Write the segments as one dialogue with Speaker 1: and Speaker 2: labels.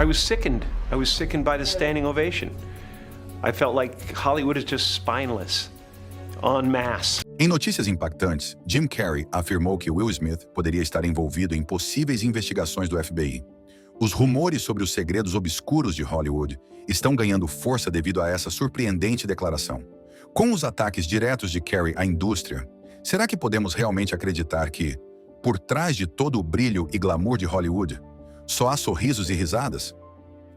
Speaker 1: I was sickened. I was sickened by the standing ovation. I felt like Hollywood is just spineless, en masse.
Speaker 2: Em notícias impactantes, Jim Carrey afirmou que Will Smith poderia estar envolvido em possíveis investigações do FBI. Os rumores sobre os segredos obscuros de Hollywood estão ganhando força devido a essa surpreendente declaração. Com os ataques diretos de Carrey à indústria, será que podemos realmente acreditar que, por trás de todo o brilho e glamour de Hollywood, só há sorrisos e risadas?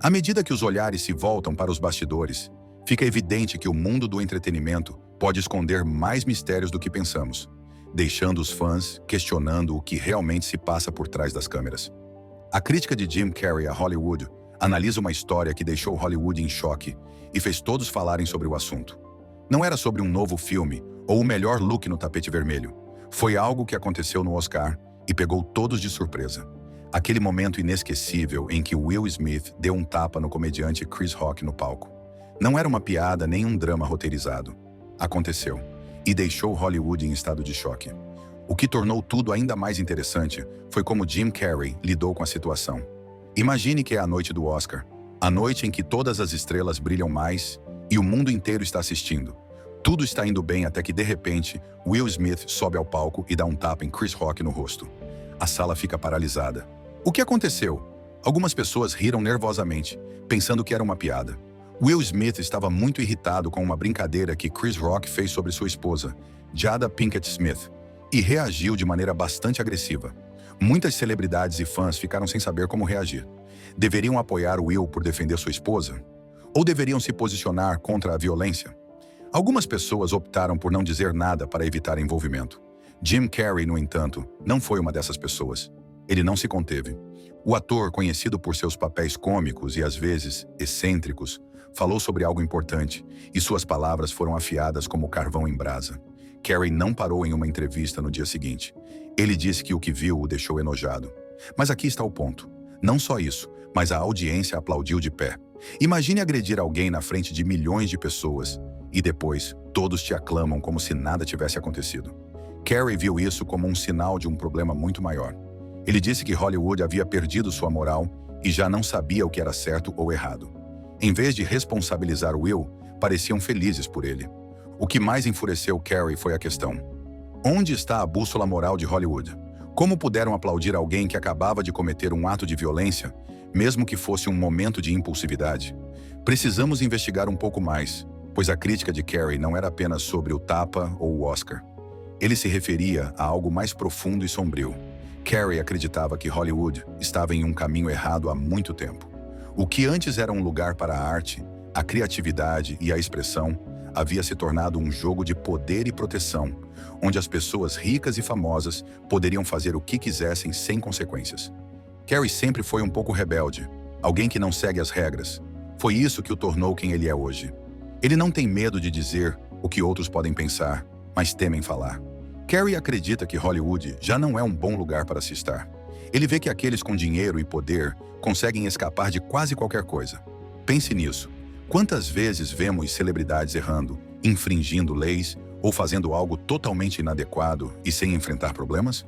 Speaker 2: À medida que os olhares se voltam para os bastidores, fica evidente que o mundo do entretenimento pode esconder mais mistérios do que pensamos, deixando os fãs questionando o que realmente se passa por trás das câmeras. A crítica de Jim Carrey a Hollywood analisa uma história que deixou Hollywood em choque e fez todos falarem sobre o assunto. Não era sobre um novo filme ou o melhor look no tapete vermelho. Foi algo que aconteceu no Oscar e pegou todos de surpresa. Aquele momento inesquecível em que Will Smith deu um tapa no comediante Chris Rock no palco. Não era uma piada nem um drama roteirizado. Aconteceu e deixou Hollywood em estado de choque. O que tornou tudo ainda mais interessante foi como Jim Carrey lidou com a situação. Imagine que é a noite do Oscar, a noite em que todas as estrelas brilham mais e o mundo inteiro está assistindo. Tudo está indo bem até que, de repente, Will Smith sobe ao palco e dá um tapa em Chris Rock no rosto. A sala fica paralisada. O que aconteceu? Algumas pessoas riram nervosamente, pensando que era uma piada. Will Smith estava muito irritado com uma brincadeira que Chris Rock fez sobre sua esposa, Jada Pinkett Smith, e reagiu de maneira bastante agressiva. Muitas celebridades e fãs ficaram sem saber como reagir. Deveriam apoiar Will por defender sua esposa? Ou deveriam se posicionar contra a violência? Algumas pessoas optaram por não dizer nada para evitar envolvimento. Jim Carrey, no entanto, não foi uma dessas pessoas. Ele não se conteve. O ator, conhecido por seus papéis cômicos e às vezes excêntricos, falou sobre algo importante, e suas palavras foram afiadas como carvão em brasa. Carrey não parou em uma entrevista no dia seguinte. Ele disse que o que viu o deixou enojado. Mas aqui está o ponto. Não só isso, mas a audiência aplaudiu de pé. Imagine agredir alguém na frente de milhões de pessoas e depois todos te aclamam como se nada tivesse acontecido. Carrey viu isso como um sinal de um problema muito maior. Ele disse que Hollywood havia perdido sua moral e já não sabia o que era certo ou errado. Em vez de responsabilizar Will, pareciam felizes por ele. O que mais enfureceu Carrey foi a questão: onde está a bússola moral de Hollywood? Como puderam aplaudir alguém que acabava de cometer um ato de violência, mesmo que fosse um momento de impulsividade? Precisamos investigar um pouco mais, pois a crítica de Carrey não era apenas sobre o tapa ou o Oscar. Ele se referia a algo mais profundo e sombrio. Carrey acreditava que Hollywood estava em um caminho errado há muito tempo. O que antes era um lugar para a arte, a criatividade e a expressão, havia se tornado um jogo de poder e proteção, onde as pessoas ricas e famosas poderiam fazer o que quisessem sem consequências. Carrey sempre foi um pouco rebelde, alguém que não segue as regras. Foi isso que o tornou quem ele é hoje. Ele não tem medo de dizer o que outros podem pensar, mas temem falar. Carrey acredita que Hollywood já não é um bom lugar para se estar. Ele vê que aqueles com dinheiro e poder conseguem escapar de quase qualquer coisa. Pense nisso. Quantas vezes vemos celebridades errando, infringindo leis ou fazendo algo totalmente inadequado e sem enfrentar problemas?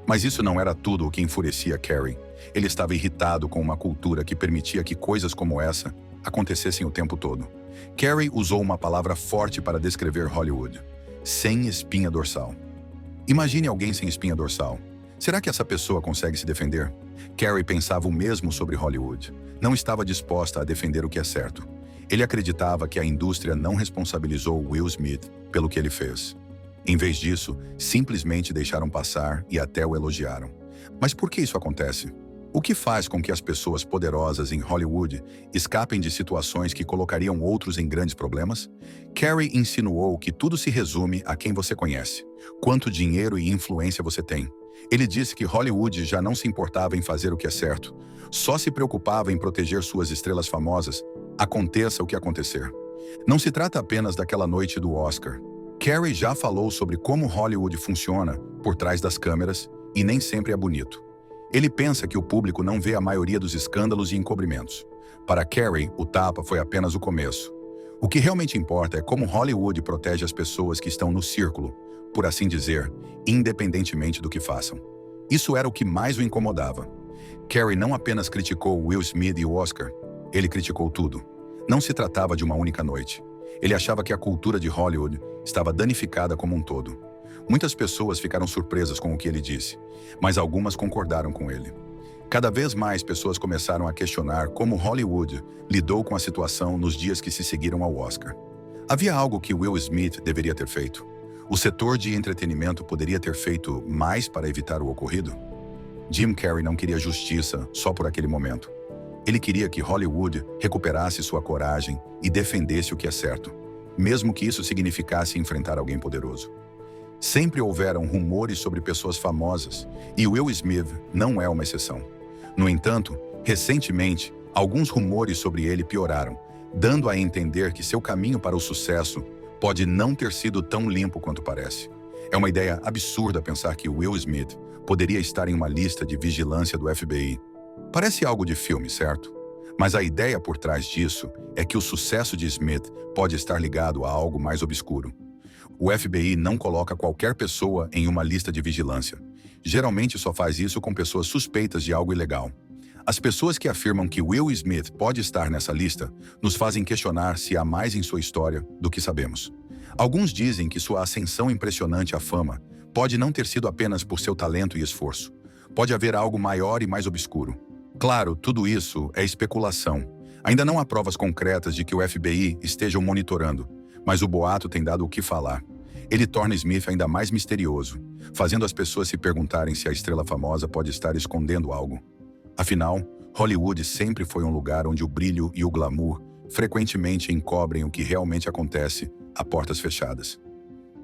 Speaker 2: Mas isso não era tudo o que enfurecia Carrey. Ele estava irritado com uma cultura que permitia que coisas como essa acontecessem o tempo todo. Carrey usou uma palavra forte para descrever Hollywood: sem espinha dorsal. Imagine alguém sem espinha dorsal. Será que essa pessoa consegue se defender? Carrey pensava o mesmo sobre Hollywood. Não estava disposta a defender o que é certo. Ele acreditava que a indústria não responsabilizou Will Smith pelo que ele fez. Em vez disso, simplesmente deixaram passar e até o elogiaram. Mas por que isso acontece? O que faz com que as pessoas poderosas em Hollywood escapem de situações que colocariam outros em grandes problemas? Carrey insinuou que tudo se resume a quem você conhece, quanto dinheiro e influência você tem. Ele disse que Hollywood já não se importava em fazer o que é certo, só se preocupava em proteger suas estrelas famosas, aconteça o que acontecer. Não se trata apenas daquela noite do Oscar. Carrey já falou sobre como Hollywood funciona por trás das câmeras e nem sempre é bonito. Ele pensa que o público não vê a maioria dos escândalos e encobrimentos. Para Carrey, o tapa foi apenas o começo. O que realmente importa é como Hollywood protege as pessoas que estão no círculo, por assim dizer, independentemente do que façam. Isso era o que mais o incomodava. Carey não apenas criticou Will Smith e o Oscar, ele criticou tudo. Não se tratava de uma única noite. Ele achava que a cultura de Hollywood estava danificada como um todo. Muitas pessoas ficaram surpresas com o que ele disse, mas algumas concordaram com ele. Cada vez mais pessoas começaram a questionar como Hollywood lidou com a situação nos dias que se seguiram ao Oscar. Havia algo que Will Smith deveria ter feito? O setor de entretenimento poderia ter feito mais para evitar o ocorrido? Jim Carrey não queria justiça só por aquele momento. Ele queria que Hollywood recuperasse sua coragem e defendesse o que é certo, mesmo que isso significasse enfrentar alguém poderoso. Sempre houveram rumores sobre pessoas famosas, e Will Smith não é uma exceção. No entanto, recentemente, alguns rumores sobre ele pioraram, dando a entender que seu caminho para o sucesso pode não ter sido tão limpo quanto parece. É uma ideia absurda pensar que Will Smith poderia estar em uma lista de vigilância do FBI. Parece algo de filme, certo? Mas a ideia por trás disso é que o sucesso de Smith pode estar ligado a algo mais obscuro. O FBI não coloca qualquer pessoa em uma lista de vigilância. Geralmente só faz isso com pessoas suspeitas de algo ilegal. As pessoas que afirmam que Will Smith pode estar nessa lista nos fazem questionar se há mais em sua história do que sabemos. Alguns dizem que sua ascensão impressionante à fama pode não ter sido apenas por seu talento e esforço. Pode haver algo maior e mais obscuro. Claro, tudo isso é especulação. Ainda não há provas concretas de que o FBI esteja o monitorando, mas o boato tem dado o que falar. Ele torna Smith ainda mais misterioso, fazendo as pessoas se perguntarem se a estrela famosa pode estar escondendo algo. Afinal, Hollywood sempre foi um lugar onde o brilho e o glamour frequentemente encobrem o que realmente acontece a portas fechadas.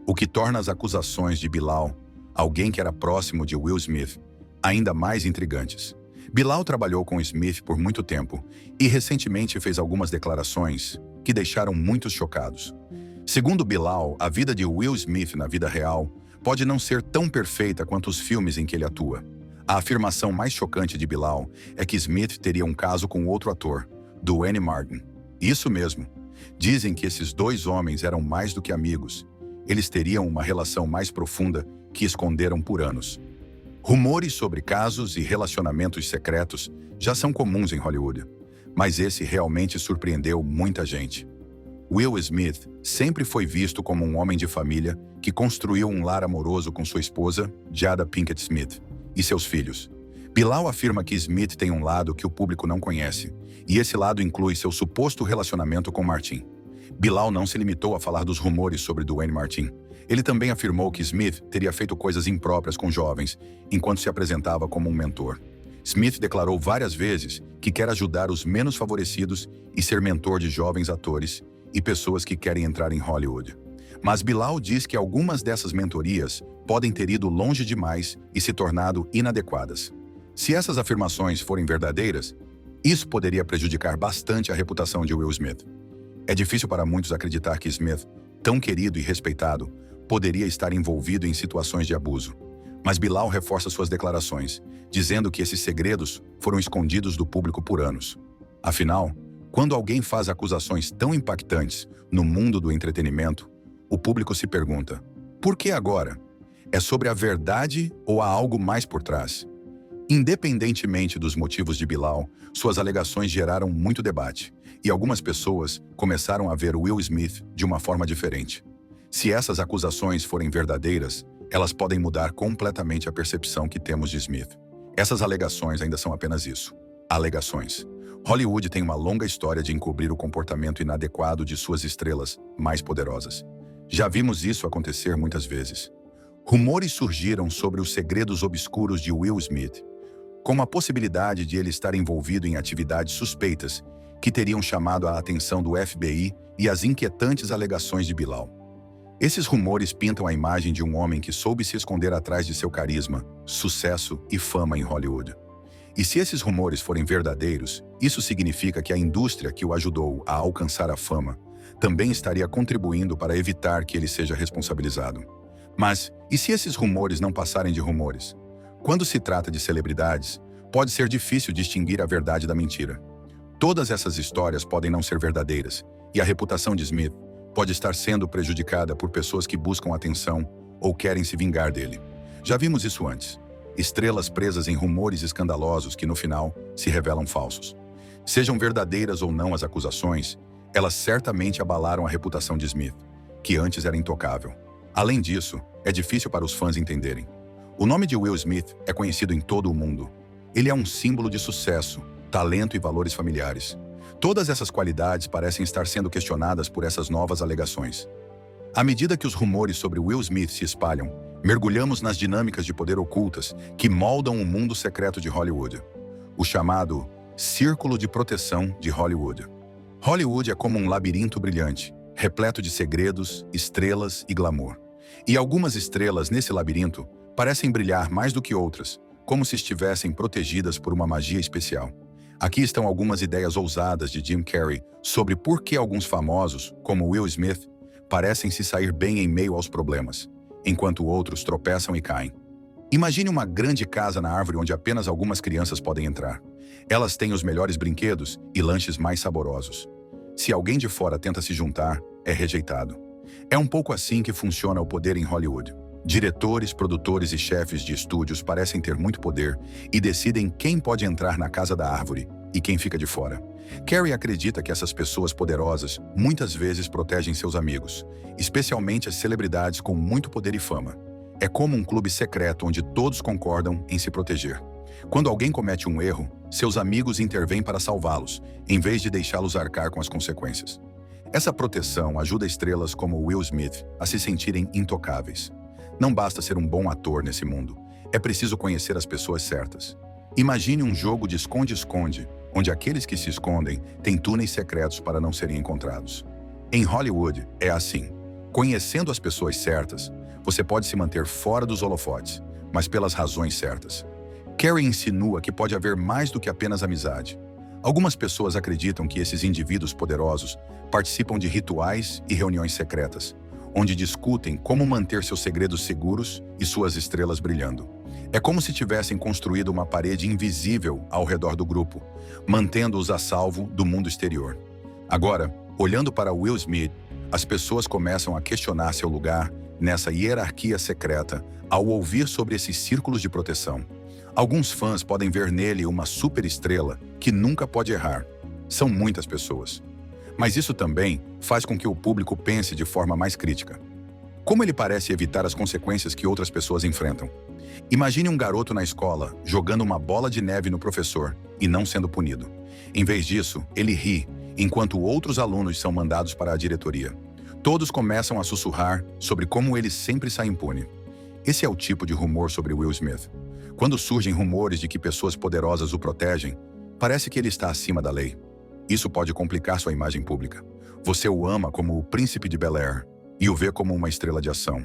Speaker 2: O que torna as acusações de Bilal, alguém que era próximo de Will Smith, ainda mais intrigantes. Bilal trabalhou com Smith por muito tempo e recentemente fez algumas declarações que deixaram muitos chocados. Segundo Bilal, a vida de Will Smith na vida real pode não ser tão perfeita quanto os filmes em que ele atua. A afirmação mais chocante de Bilal é que Smith teria um caso com outro ator, Duane Martin. Isso mesmo. Dizem que esses dois homens eram mais do que amigos. Eles teriam uma relação mais profunda que esconderam por anos. Rumores sobre casos e relacionamentos secretos já são comuns em Hollywood, mas esse realmente surpreendeu muita gente. Will Smith sempre foi visto como um homem de família que construiu um lar amoroso com sua esposa, Jada Pinkett Smith, e seus filhos. Bilal afirma que Smith tem um lado que o público não conhece, e esse lado inclui seu suposto relacionamento com Martin. Bilal não se limitou a falar dos rumores sobre Duane Martin. Ele também afirmou que Smith teria feito coisas impróprias com jovens, enquanto se apresentava como um mentor. Smith declarou várias vezes que quer ajudar os menos favorecidos e ser mentor de jovens atores e pessoas que querem entrar em Hollywood. Mas Bilal diz que algumas dessas mentorias podem ter ido longe demais e se tornado inadequadas. Se essas afirmações forem verdadeiras, isso poderia prejudicar bastante a reputação de Will Smith. É difícil para muitos acreditar que Smith, tão querido e respeitado, poderia estar envolvido em situações de abuso. Mas Bilal reforça suas declarações, dizendo que esses segredos foram escondidos do público por anos. Afinal, quando alguém faz acusações tão impactantes no mundo do entretenimento, o público se pergunta: por que agora? É sobre a verdade ou há algo mais por trás? Independentemente dos motivos de Bilal, suas alegações geraram muito debate, e algumas pessoas começaram a ver Will Smith de uma forma diferente. Se essas acusações forem verdadeiras, elas podem mudar completamente a percepção que temos de Smith. Essas alegações ainda são apenas isso: alegações. Hollywood tem uma longa história de encobrir o comportamento inadequado de suas estrelas mais poderosas. Já vimos isso acontecer muitas vezes. Rumores surgiram sobre os segredos obscuros de Will Smith, como a possibilidade de ele estar envolvido em atividades suspeitas que teriam chamado a atenção do FBI e as inquietantes alegações de Bilal. Esses rumores pintam a imagem de um homem que soube se esconder atrás de seu carisma, sucesso e fama em Hollywood. E se esses rumores forem verdadeiros, isso significa que a indústria que o ajudou a alcançar a fama também estaria contribuindo para evitar que ele seja responsabilizado. Mas, e se esses rumores não passarem de rumores? Quando se trata de celebridades, pode ser difícil distinguir a verdade da mentira. Todas essas histórias podem não ser verdadeiras, e a reputação de Smith pode estar sendo prejudicada por pessoas que buscam atenção ou querem se vingar dele. Já vimos isso antes. estrelas presas em rumores escandalosos que, no final, se revelam falsos. Sejam verdadeiras ou não as acusações, elas certamente abalaram a reputação de Smith, que antes era intocável. Além disso, é difícil para os fãs entenderem. O nome de Will Smith é conhecido em todo o mundo. Ele é um símbolo de sucesso, talento e valores familiares. Todas essas qualidades parecem estar sendo questionadas por essas novas alegações. À medida que os rumores sobre Will Smith se espalham, mergulhamos nas dinâmicas de poder ocultas que moldam o mundo secreto de Hollywood. O chamado Círculo de Proteção de Hollywood. Hollywood é como um labirinto brilhante, repleto de segredos, estrelas e glamour. E algumas estrelas nesse labirinto parecem brilhar mais do que outras, como se estivessem protegidas por uma magia especial. Aqui estão algumas ideias ousadas de Jim Carrey sobre por que alguns famosos, como Will Smith, parecem se sair bem em meio aos problemas, enquanto outros tropeçam e caem. Imagine uma grande casa na árvore onde apenas algumas crianças podem entrar. Elas têm os melhores brinquedos e lanches mais saborosos. Se alguém de fora tenta se juntar, é rejeitado. É um pouco assim que funciona o poder em Hollywood. Diretores, produtores e chefes de estúdios parecem ter muito poder e decidem quem pode entrar na casa da árvore e quem fica de fora. Carrey acredita que essas pessoas poderosas muitas vezes protegem seus amigos, especialmente as celebridades com muito poder e fama. É como um clube secreto onde todos concordam em se proteger. Quando alguém comete um erro, seus amigos intervêm para salvá-los, em vez de deixá-los arcar com as consequências. Essa proteção ajuda estrelas como Will Smith a se sentirem intocáveis. Não basta ser um bom ator nesse mundo, é preciso conhecer as pessoas certas. Imagine um jogo de esconde-esconde, onde aqueles que se escondem têm túneis secretos para não serem encontrados. Em Hollywood, é assim. Conhecendo as pessoas certas, você pode se manter fora dos holofotes, mas pelas razões certas. Carrey insinua que pode haver mais do que apenas amizade. Algumas pessoas acreditam que esses indivíduos poderosos participam de rituais e reuniões secretas, onde discutem como manter seus segredos seguros e suas estrelas brilhando. É como se tivessem construído uma parede invisível ao redor do grupo, mantendo-os a salvo do mundo exterior. Agora, olhando para Will Smith, as pessoas começam a questionar seu lugar nessa hierarquia secreta ao ouvir sobre esses círculos de proteção. Alguns fãs podem ver nele uma superestrela que nunca pode errar. São muitas pessoas. Mas isso também faz com que o público pense de forma mais crítica. Como ele parece evitar as consequências que outras pessoas enfrentam? Imagine um garoto na escola jogando uma bola de neve no professor e não sendo punido. Em vez disso, ele ri, enquanto outros alunos são mandados para a diretoria. Todos começam a sussurrar sobre como ele sempre sai impune. Esse é o tipo de rumor sobre Will Smith. Quando surgem rumores de que pessoas poderosas o protegem, parece que ele está acima da lei. Isso pode complicar sua imagem pública. Você o ama como o príncipe de Bel-Air e o vê como uma estrela de ação.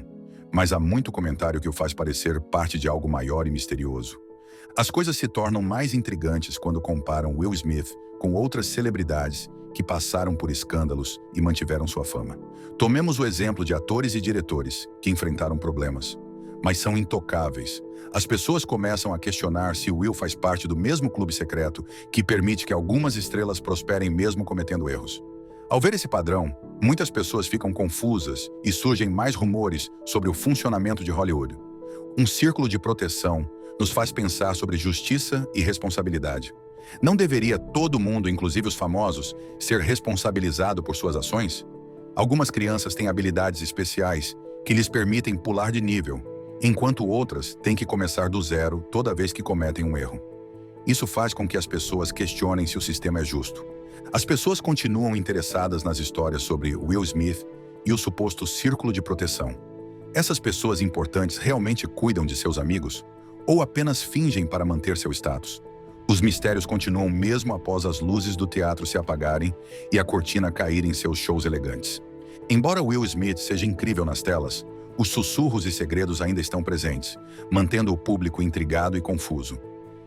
Speaker 2: Mas há muito comentário que o faz parecer parte de algo maior e misterioso. As coisas se tornam mais intrigantes quando comparam Will Smith com outras celebridades que passaram por escândalos e mantiveram sua fama. Tomemos o exemplo de atores e diretores que enfrentaram problemas, mas são intocáveis. As pessoas começam a questionar se Will faz parte do mesmo clube secreto que permite que algumas estrelas prosperem mesmo cometendo erros. Ao ver esse padrão, muitas pessoas ficam confusas e surgem mais rumores sobre o funcionamento de Hollywood. Um círculo de proteção nos faz pensar sobre justiça e responsabilidade. Não deveria todo mundo, inclusive os famosos, ser responsabilizado por suas ações? Algumas crianças têm habilidades especiais que lhes permitem pular de nível, enquanto outras têm que começar do zero toda vez que cometem um erro. Isso faz com que as pessoas questionem se o sistema é justo. As pessoas continuam interessadas nas histórias sobre Will Smith e o suposto círculo de proteção. Essas pessoas importantes realmente cuidam de seus amigos ou apenas fingem para manter seu status? Os mistérios continuam mesmo após as luzes do teatro se apagarem e a cortina cair em seus shows elegantes. Embora Will Smith seja incrível nas telas, os sussurros e segredos ainda estão presentes, mantendo o público intrigado e confuso.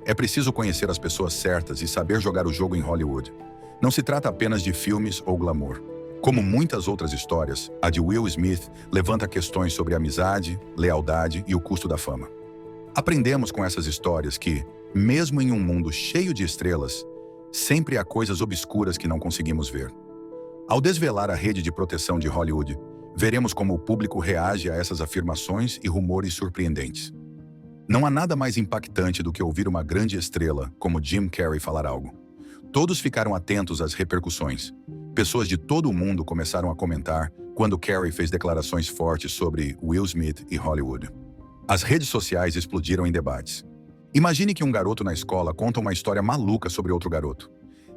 Speaker 2: É preciso conhecer as pessoas certas e saber jogar o jogo em Hollywood. Não se trata apenas de filmes ou glamour. Como muitas outras histórias, a de Will Smith levanta questões sobre amizade, lealdade e o custo da fama. Aprendemos com essas histórias que, mesmo em um mundo cheio de estrelas, sempre há coisas obscuras que não conseguimos ver. Ao desvelar a rede de proteção de Hollywood, veremos como o público reage a essas afirmações e rumores surpreendentes. Não há nada mais impactante do que ouvir uma grande estrela como Jim Carrey falar algo. Todos ficaram atentos às repercussões. Pessoas de todo o mundo começaram a comentar quando Carrey fez declarações fortes sobre Will Smith e Hollywood. As redes sociais explodiram em debates. Imagine que um garoto na escola conta uma história maluca sobre outro garoto.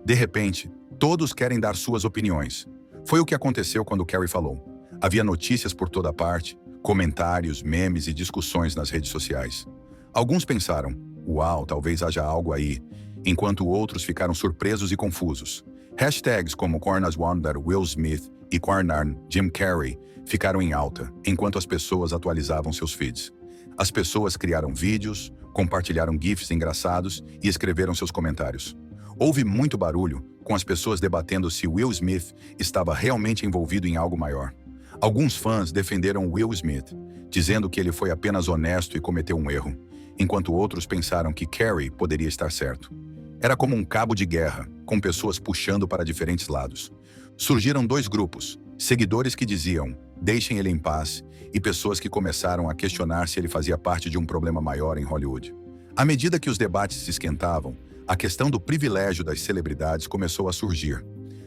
Speaker 2: De repente, todos querem dar suas opiniões. Foi o que aconteceu quando Carrey falou. Havia notícias por toda parte, comentários, memes e discussões nas redes sociais. Alguns pensaram, uau, talvez haja algo aí, enquanto outros ficaram surpresos e confusos. Hashtags como Corners Wonder Will Smith e Corner Jim Carrey ficaram em alta, enquanto as pessoas atualizavam seus feeds. As pessoas criaram vídeos, compartilharam GIFs engraçados e escreveram seus comentários. Houve muito barulho, com as pessoas debatendo se Will Smith estava realmente envolvido em algo maior. Alguns fãs defenderam Will Smith, dizendo que ele foi apenas honesto e cometeu um erro, enquanto outros pensaram que Carrey poderia estar certo. Era como um cabo de guerra, com pessoas puxando para diferentes lados. Surgiram dois grupos, seguidores que diziam, deixem ele em paz, e pessoas que começaram a questionar se ele fazia parte de um problema maior em Hollywood. À medida que os debates se esquentavam, a questão do privilégio das celebridades começou a surgir,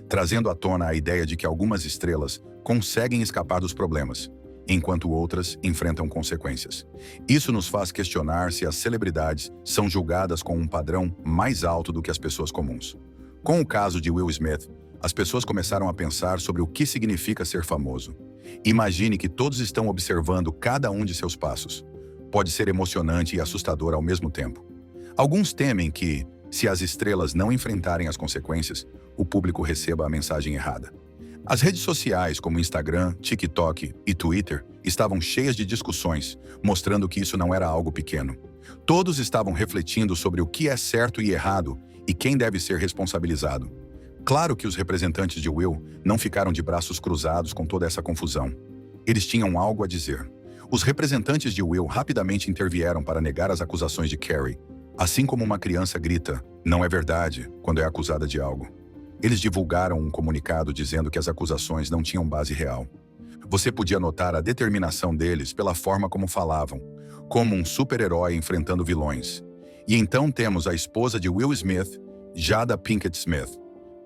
Speaker 2: trazendo à tona a ideia de que algumas estrelas conseguem escapar dos problemas, enquanto outras enfrentam consequências. Isso nos faz questionar se as celebridades são julgadas com um padrão mais alto do que as pessoas comuns. Com o caso de Will Smith, as pessoas começaram a pensar sobre o que significa ser famoso. Imagine que todos estão observando cada um de seus passos. Pode ser emocionante e assustador ao mesmo tempo. Alguns temem que, se as estrelas não enfrentarem as consequências, o público receba a mensagem errada. As redes sociais como Instagram, TikTok e Twitter estavam cheias de discussões, mostrando que isso não era algo pequeno. Todos estavam refletindo sobre o que é certo e errado e quem deve ser responsabilizado. Claro que os representantes de Will não ficaram de braços cruzados com toda essa confusão. Eles tinham algo a dizer. Os representantes de Will rapidamente intervieram para negar as acusações de Carrey, assim como uma criança grita, não é verdade, quando é acusada de algo. Eles divulgaram um comunicado dizendo que as acusações não tinham base real. Você podia notar a determinação deles pela forma como falavam, como um super-herói enfrentando vilões. E então temos a esposa de Will Smith, Jada Pinkett Smith.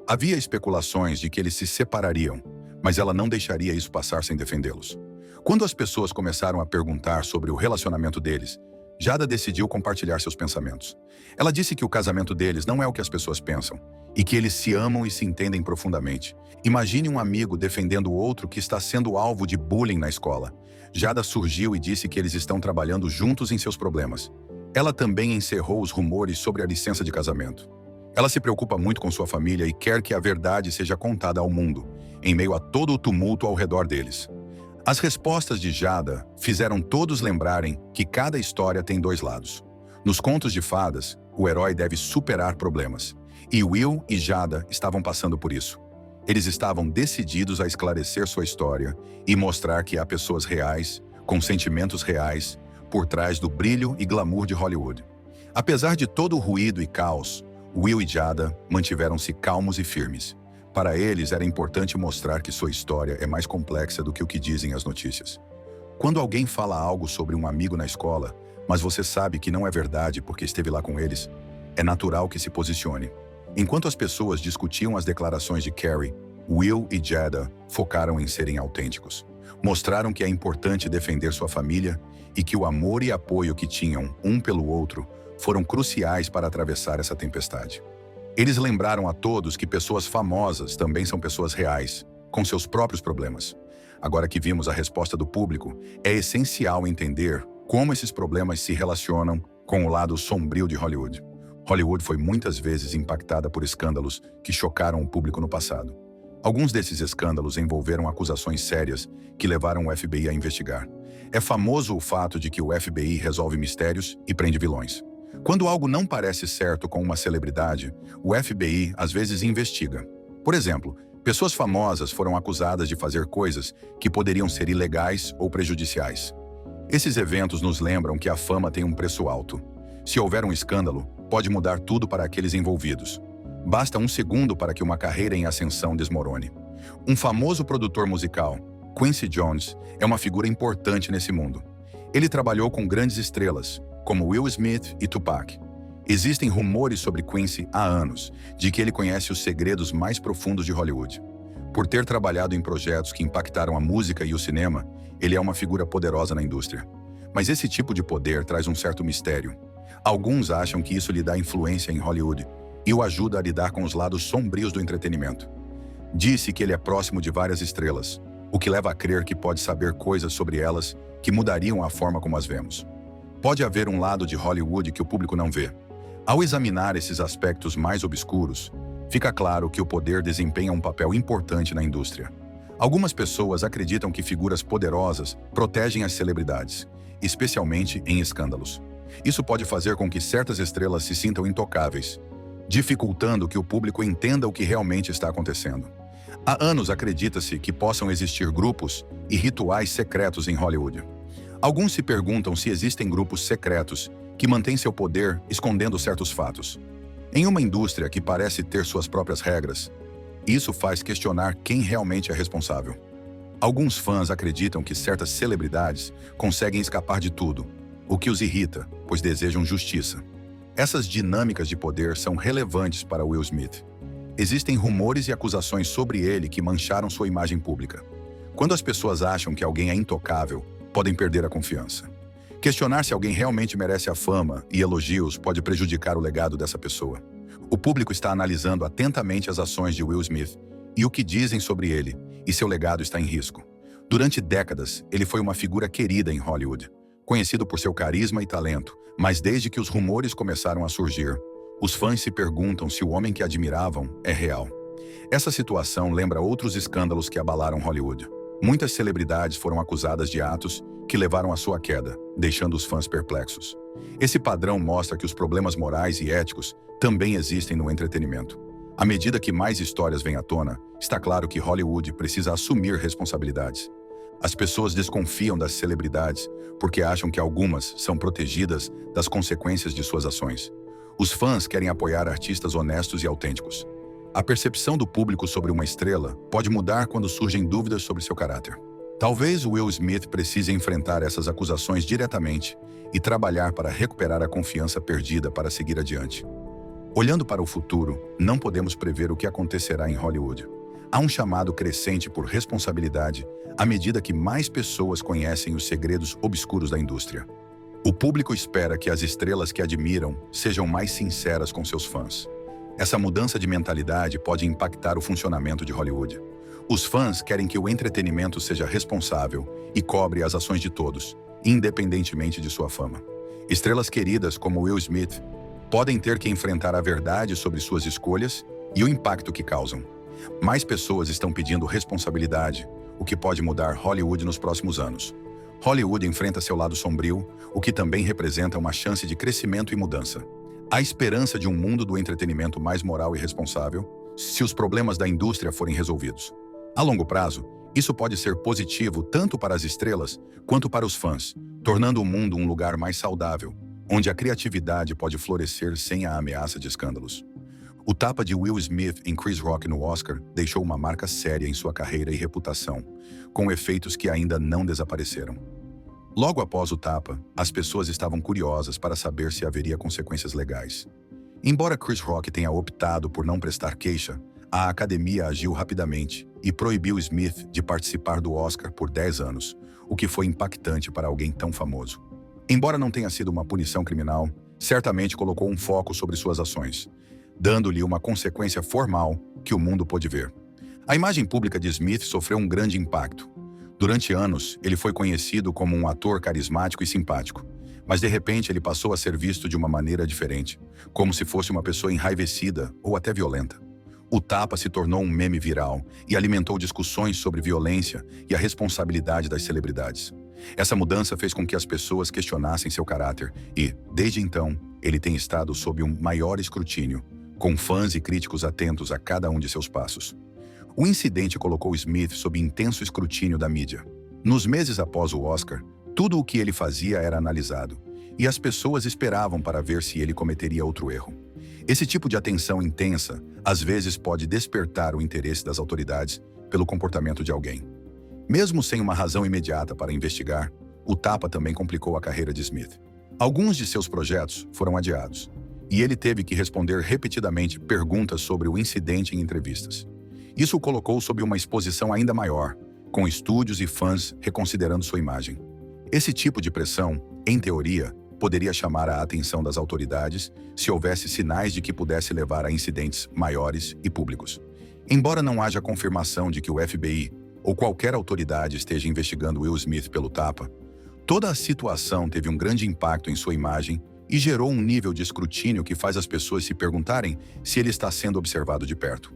Speaker 2: Havia especulações de que eles se separariam, mas ela não deixaria isso passar sem defendê-los. Quando as pessoas começaram a perguntar sobre o relacionamento deles, Jada decidiu compartilhar seus pensamentos. Ela disse que o casamento deles não é o que as pessoas pensam, e que eles se amam e se entendem profundamente. Imagine um amigo defendendo o outro que está sendo alvo de bullying na escola. Jada surgiu e disse que eles estão trabalhando juntos em seus problemas. Ela também encerrou os rumores sobre a licença de casamento. Ela se preocupa muito com sua família e quer que a verdade seja contada ao mundo, em meio a todo o tumulto ao redor deles. As respostas de Jada fizeram todos lembrarem que cada história tem dois lados. Nos contos de fadas, o herói deve superar problemas. E Will e Jada estavam passando por isso. Eles estavam decididos a esclarecer sua história e mostrar que há pessoas reais, com sentimentos reais, por trás do brilho e glamour de Hollywood. Apesar de todo o ruído e caos, Will e Jada mantiveram-se calmos e firmes. Para eles, era importante mostrar que sua história é mais complexa do que o que dizem as notícias. Quando alguém fala algo sobre um amigo na escola, mas você sabe que não é verdade porque esteve lá com eles, é natural que se posicione. Enquanto as pessoas discutiam as declarações de Carrey, Will e Jada focaram em serem autênticos. Mostraram que é importante defender sua família e que o amor e apoio que tinham um pelo outro foram cruciais para atravessar essa tempestade. Eles lembraram a todos que pessoas famosas também são pessoas reais, com seus próprios problemas. Agora que vimos a resposta do público, é essencial entender como esses problemas se relacionam com o lado sombrio de Hollywood. Hollywood foi muitas vezes impactada por escândalos que chocaram o público no passado. Alguns desses escândalos envolveram acusações sérias que levaram o FBI a investigar. É famoso o fato de que o FBI resolve mistérios e prende vilões. Quando algo não parece certo com uma celebridade, o FBI às vezes investiga. Por exemplo, pessoas famosas foram acusadas de fazer coisas que poderiam ser ilegais ou prejudiciais. Esses eventos nos lembram que a fama tem um preço alto. Se houver um escândalo, pode mudar tudo para aqueles envolvidos. Basta um segundo para que uma carreira em ascensão desmorone. Um famoso produtor musical, Quincy Jones, é uma figura importante nesse mundo. Ele trabalhou com grandes estrelas, como Will Smith e Tupac. Existem rumores sobre Quincy há anos, de que ele conhece os segredos mais profundos de Hollywood. Por ter trabalhado em projetos que impactaram a música e o cinema, ele é uma figura poderosa na indústria. Mas esse tipo de poder traz um certo mistério. Alguns acham que isso lhe dá influência em Hollywood e o ajuda a lidar com os lados sombrios do entretenimento. Disse que ele é próximo de várias estrelas, o que leva a crer que pode saber coisas sobre elas que mudariam a forma como as vemos. Pode haver um lado de Hollywood que o público não vê. Ao examinar esses aspectos mais obscuros, fica claro que o poder desempenha um papel importante na indústria. Algumas pessoas acreditam que figuras poderosas protegem as celebridades, especialmente em escândalos. Isso pode fazer com que certas estrelas se sintam intocáveis, dificultando que o público entenda o que realmente está acontecendo. Há anos acredita-se que possam existir grupos e rituais secretos em Hollywood. Alguns se perguntam se existem grupos secretos que mantêm seu poder escondendo certos fatos. Em uma indústria que parece ter suas próprias regras, isso faz questionar quem realmente é responsável. Alguns fãs acreditam que certas celebridades conseguem escapar de tudo, o que os irrita, pois desejam justiça. Essas dinâmicas de poder são relevantes para Will Smith. Existem rumores e acusações sobre ele que mancharam sua imagem pública. Quando as pessoas acham que alguém é intocável, podem perder a confiança. Questionar se alguém realmente merece a fama e elogios pode prejudicar o legado dessa pessoa. O público está analisando atentamente as ações de Will Smith e o que dizem sobre ele, e seu legado está em risco. Durante décadas, ele foi uma figura querida em Hollywood, conhecido por seu carisma e talento, mas desde que os rumores começaram a surgir, os fãs se perguntam se o homem que admiravam é real. Essa situação lembra outros escândalos que abalaram Hollywood. Muitas celebridades foram acusadas de atos que levaram à sua queda, deixando os fãs perplexos. Esse padrão mostra que os problemas morais e éticos também existem no entretenimento. À medida que mais histórias vêm à tona, está claro que Hollywood precisa assumir responsabilidades. As pessoas desconfiam das celebridades porque acham que algumas são protegidas das consequências de suas ações. Os fãs querem apoiar artistas honestos e autênticos. A percepção do público sobre uma estrela pode mudar quando surgem dúvidas sobre seu caráter. Talvez Will Smith precise enfrentar essas acusações diretamente e trabalhar para recuperar a confiança perdida para seguir adiante. Olhando para o futuro, não podemos prever o que acontecerá em Hollywood. Há um chamado crescente por responsabilidade à medida que mais pessoas conhecem os segredos obscuros da indústria. O público espera que as estrelas que admiram sejam mais sinceras com seus fãs. Essa mudança de mentalidade pode impactar o funcionamento de Hollywood. Os fãs querem que o entretenimento seja responsável e cobre as ações de todos, independentemente de sua fama. Estrelas queridas como Will Smith podem ter que enfrentar a verdade sobre suas escolhas e o impacto que causam. Mais pessoas estão pedindo responsabilidade, o que pode mudar Hollywood nos próximos anos. Hollywood enfrenta seu lado sombrio, o que também representa uma chance de crescimento e mudança. Há esperança de um mundo do entretenimento mais moral e responsável, se os problemas da indústria forem resolvidos. A longo prazo, isso pode ser positivo tanto para as estrelas quanto para os fãs, tornando o mundo um lugar mais saudável, onde a criatividade pode florescer sem a ameaça de escândalos. O tapa de Will Smith em Chris Rock no Oscar deixou uma marca séria em sua carreira e reputação, com efeitos que ainda não desapareceram. Logo após o tapa, as pessoas estavam curiosas para saber se haveria consequências legais. Embora Chris Rock tenha optado por não prestar queixa, a academia agiu rapidamente e proibiu Smith de participar do Oscar por 10 anos, o que foi impactante para alguém tão famoso. Embora não tenha sido uma punição criminal, certamente colocou um foco sobre suas ações, dando-lhe uma consequência formal que o mundo pôde ver. A imagem pública de Smith sofreu um grande impacto. Durante anos, ele foi conhecido como um ator carismático e simpático, mas de repente ele passou a ser visto de uma maneira diferente, como se fosse uma pessoa enraivecida ou até violenta. O tapa se tornou um meme viral e alimentou discussões sobre violência e a responsabilidade das celebridades. Essa mudança fez com que as pessoas questionassem seu caráter e, desde então, ele tem estado sob um maior escrutínio, com fãs e críticos atentos a cada um de seus passos. O incidente colocou Smith sob intenso escrutínio da mídia. Nos meses após o Oscar, tudo o que ele fazia era analisado, e as pessoas esperavam para ver se ele cometeria outro erro. Esse tipo de atenção intensa, às vezes, pode despertar o interesse das autoridades pelo comportamento de alguém. Mesmo sem uma razão imediata para investigar, o tapa também complicou a carreira de Smith. Alguns de seus projetos foram adiados, e ele teve que responder repetidamente perguntas sobre o incidente em entrevistas. Isso o colocou sob uma exposição ainda maior, com estúdios e fãs reconsiderando sua imagem. Esse tipo de pressão, em teoria, poderia chamar a atenção das autoridades se houvesse sinais de que pudesse levar a incidentes maiores e públicos. Embora não haja confirmação de que o FBI ou qualquer autoridade esteja investigando Will Smith pelo tapa, toda a situação teve um grande impacto em sua imagem e gerou um nível de escrutínio que faz as pessoas se perguntarem se ele está sendo observado de perto.